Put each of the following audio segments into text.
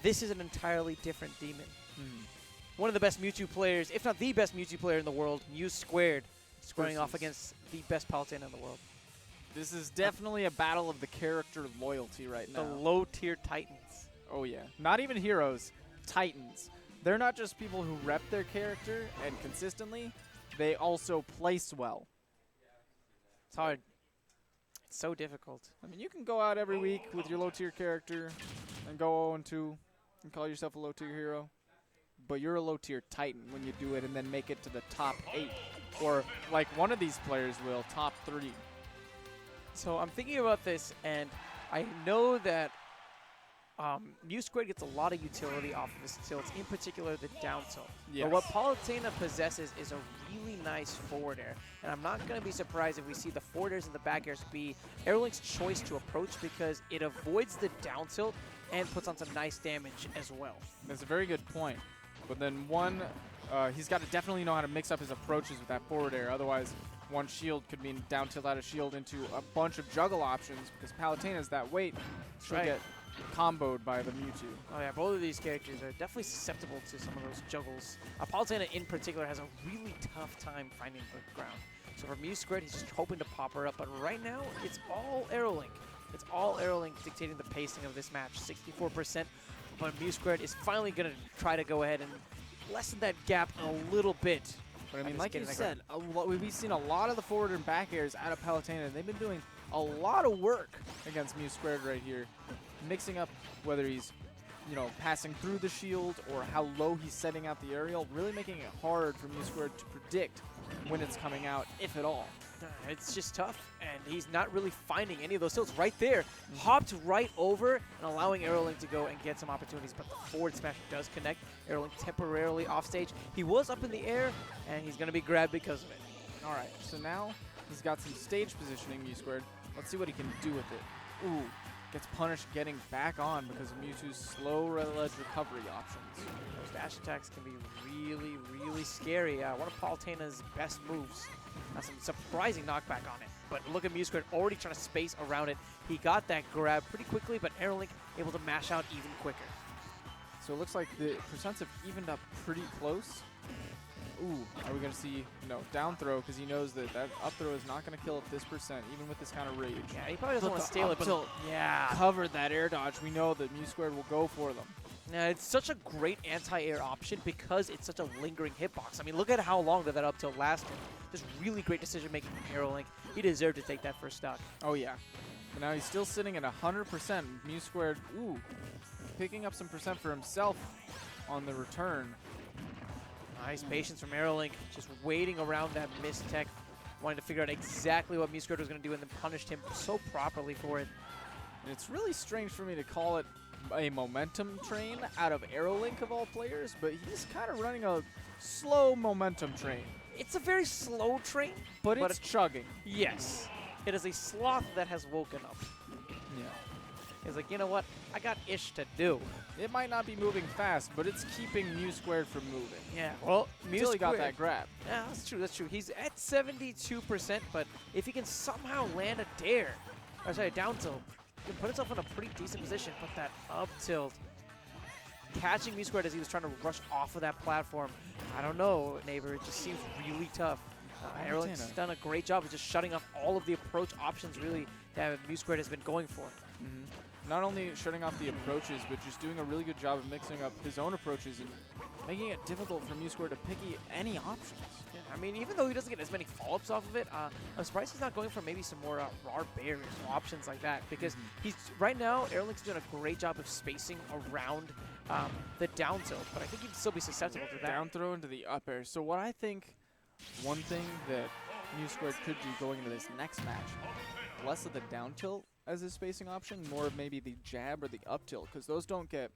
This is an entirely different demon. One of the best Mewtwo players, if not the best Mewtwo player in the world, Mew² squaring off against the best Palutena in the world. This is definitely a battle of the character loyalty right now. The low-tier Titans. Oh, yeah. Not even heroes. Titans. They're not just people who rep their character and consistently. They also place well. It's hard. It's so difficult. I mean, you can go out every week with your low-tier character and go 0-2 and call yourself a low-tier hero. But you're a low-tier Titan when you do it and then make it to the top 8. Or, like one of these players will, top 3. So I'm thinking about this, and I know that Mew² gets a lot of utility off of his tilts, in particular the down tilt. Yes. But what Palutena possesses is a really nice forward air. And I'm not going to be surprised if we see the forward airs and the back airs be AeroLink's choice to approach, because it avoids the down tilt and puts on some nice damage as well. That's a very good point. But then he's got to definitely know how to mix up his approaches with that forward air. Otherwise, one shield could mean down tilt out of shield into a bunch of juggle options, because Palutena's that weight should get comboed by the Mewtwo. Oh yeah, both of these characters are definitely susceptible to some of those juggles. Palutena in particular has a really tough time finding the ground. So for Mew², he's just hoping to pop her up, but right now, it's all AeroLink. It's all AeroLink dictating the pacing of this match, 64%, but Mew² is finally going to try to go ahead and lessen that gap a little bit. But I mean, like you said, we've seen a lot of the forward and back airs out of Palutena, and they've been doing a lot of work against Mew² right here. Mixing up whether he's, passing through the shield or how low he's setting out the aerial, really making it hard for Mew² to predict when it's coming out, if at all. It's just tough, and he's not really finding any of those tilts right there. Hopped right over and allowing AeroLink to go and get some opportunities, but the forward smash does connect. AeroLink temporarily off stage. He was up in the air, and he's going to be grabbed because of it. All right, so now he's got some stage positioning, Mew². Let's see what he can do with it. Ooh, gets punished getting back on because of Mewtwo's slow ledge recovery options. Those dash attacks can be really, really scary. One of Palutena's best moves. That's some surprising knockback on it. But look at Mew² already trying to space around it. He got that grab pretty quickly, but AeroLink able to mash out even quicker. So it looks like the percents have evened up pretty close. Ooh, are we going to see, down throw, because he knows that up throw is not going to kill at this percent, even with this kind of rage. Yeah, he probably doesn't want to steal it, but covered that air dodge. We know that Mew² will go for them. Yeah, it's such a great anti-air option because it's such a lingering hitbox. I mean, look at how long that up tilt lasted. Just really great decision-making from AeroLink. He deserved to take that first stock. Oh, yeah. But now he's still sitting at 100%. Mew², ooh, picking up some percent for himself on the return. Nice patience from AeroLink, just waiting around that missed tech, wanting to figure out exactly what Mew² was going to do and then punished him so properly for it. And it's really strange for me to call it a momentum train out of AeroLink of all players, but he's kind of running a slow momentum train. It's a very slow train, but it's chugging. Yes. It is a sloth that has woken up. Yeah. He's like, you know what? I got ish to do. It might not be moving fast, but it's keeping Mew² from moving. Yeah, well, Mew² got that grab. Yeah, that's true, that's true. He's at 72%, but if he can somehow land a down tilt, he can put himself in a pretty decent position. But that up tilt, catching Mew² as he was trying to rush off of that platform, I don't know, neighbor, it just seems really tough. AeroLink's done a great job of just shutting off all of the approach options, really, that Mew² has been going for. Not only shutting off the approaches, but just doing a really good job of mixing up his own approaches and making it difficult for Mew² to pick any options. Yeah, I mean, even though he doesn't get as many follow-ups off of it, I'm surprised he's not going for maybe some more raw barriers or options like that, because right now, AeroLink's doing a great job of spacing around the down tilt, but I think he'd still be susceptible to that. Down throw into the up air. So what I think, one thing that Mew² could do going into this next match, less of the down tilt as his spacing option, more of maybe the jab or the up tilt, because those don't get,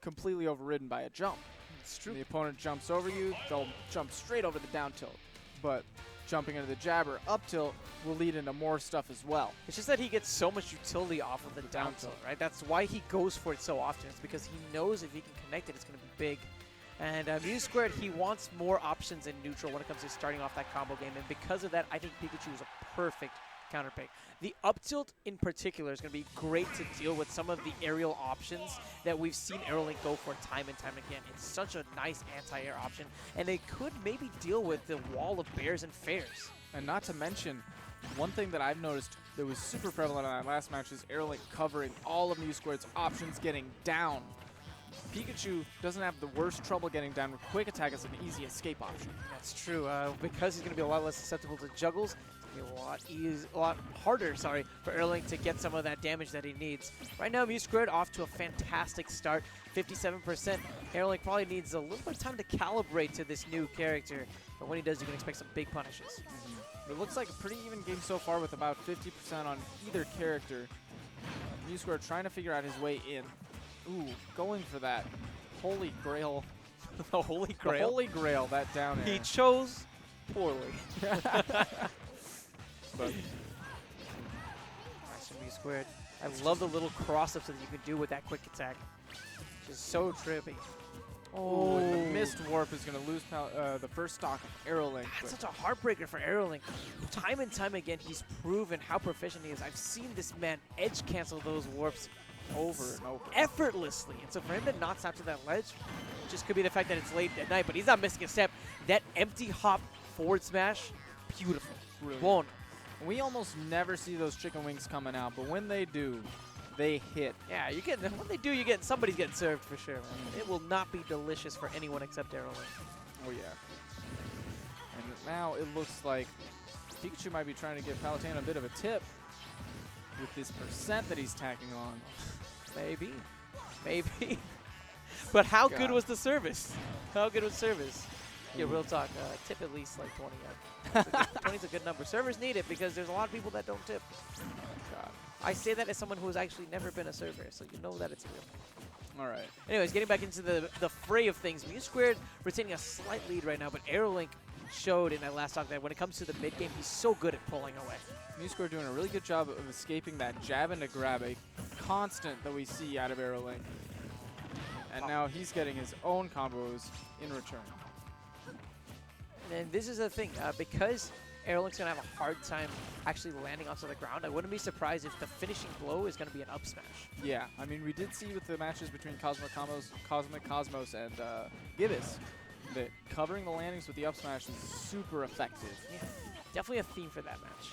completely overridden by a jump. It's true. When the opponent jumps over you, they'll jump straight over the down tilt. But jumping into the jab or up tilt will lead into more stuff as well. It's just that he gets so much utility off of the down tilt, right? That's why he goes for it so often. It's because he knows if he can connect it, it's going to be big. And Mew², he wants more options in neutral when it comes to starting off that combo game. And because of that, I think Pikachu is a perfect counter pick. The up tilt in particular is going to be great to deal with some of the aerial options that we've seen AeroLink go for time and time again. It's such a nice anti-air option, and they could maybe deal with the wall of bears and fairs. And not to mention, one thing that I've noticed that was super prevalent in that last match is AeroLink covering all of Mew²'s options, getting down. Pikachu doesn't have the worst trouble getting down with Quick Attack as an easy escape option. That's true. Because he's going to be a lot less susceptible to juggles, it's going to be a lot harder, for AeroLink to get some of that damage that he needs. Right now, Mew² off to a fantastic start, 57%. AeroLink probably needs a little bit of time to calibrate to this new character, but when he does, you can expect some big punishes. It looks like a pretty even game so far with about 50% on either character. Mew² trying to figure out his way in. Ooh, going for that holy grail. The holy grail? The holy grail, that down air. He chose poorly. But Nice from Mew². I love the little cross-ups that you can do with that quick attack. Just so trippy. oh, and the missed warp is going to lose the first stock of AeroLink. That's such a heartbreaker for AeroLink. Time and time again, he's proven how proficient he is. I've seen this man edge cancel those warps over and over. effortlessly. And so for him to not snap to that ledge, just could be the fact that it's late at night, but he's not missing a step. That empty hop forward smash, beautiful. Brilliant. One. We almost never see those chicken wings coming out, but when they do, they hit. Yeah, you're getting, when they do, somebody's getting served for sure, man. It will not be delicious for anyone except AeroLink. Oh, yeah. And now it looks like Pikachu might be trying to give Palutena a bit of a tip with this percent that he's tacking on. Maybe. Maybe. But how God. good was the service? How good was service? Yeah, real talk. Tip at least like 20. 20 is a good number. Servers need it because there's a lot of people that don't tip. God. I say that as someone who has actually never been a server, so you know that it's real. All right. Anyways, getting back into the fray of things. Mew² retaining a slight lead right now, but AeroLink showed in that last talk that when it comes to the mid game, he's so good at pulling away. Mew² doing a really good job of escaping that jab into grab, a constant that we see out of AeroLink. And now he's getting his own combos in return. And this is the thing, because AeroLink's going to have a hard time actually landing onto the ground, I wouldn't be surprised if the finishing blow is going to be an up smash. Yeah, I mean, we did see with the matches between Cosmic Cosmos and Gibbous that covering the landings with the up smash is super effective. Yeah, definitely a theme for that match.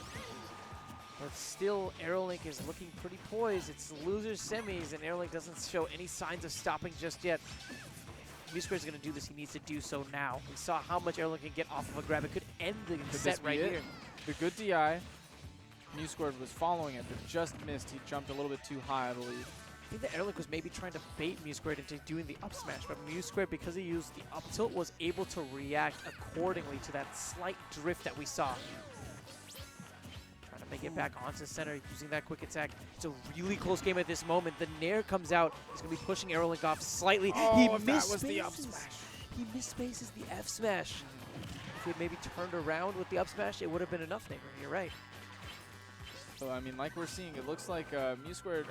But still, AeroLink is looking pretty poised. It's losers semis, and AeroLink doesn't show any signs of stopping just yet. If Mew² is going to do this, he needs to do so now. We saw how much AeroLink can get off of a grab. It could end the set right here. The good DI. Mew² was following it, but just missed. He jumped a little bit too high, I believe. I think that AeroLink was maybe trying to bait Mew² into doing the up smash, but Mew², because he used the up tilt, was able to react accordingly to that slight drift that we saw. Trying to make it back onto center using that quick attack. It's a really close game at this moment. The Nair comes out. He's going to be pushing AeroLink off slightly. Oh, that was the up smash. He misspaces the F smash. If he had maybe turned around with the up smash, it would have been enough, Neighbor. You're right. So, I mean, like we're seeing, it looks like Mew²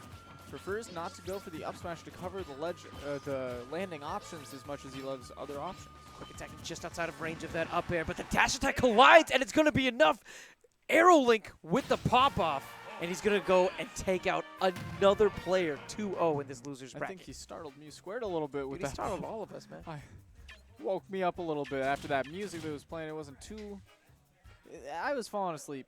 prefers not to go for the up smash to cover the landing options as much as he loves other options. Quick attack just outside of range of that up air, but the dash attack collides, and it's going to be enough. AeroLink with the pop-off, and he's going to go and take out another player 2-0 in this loser's bracket. I think he startled Mew² a little bit with Dude, that. he startled all of us, man. Woke me up a little bit after that music that was playing. It wasn't too. I was falling asleep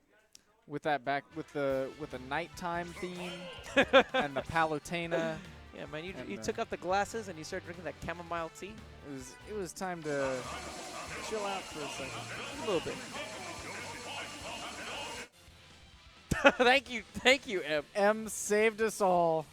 with that with the nighttime theme and the Palutena. Yeah, man, you took off the glasses and you started drinking that chamomile tea. It was time to chill out for a second, a little bit. Thank you, M. M saved us all.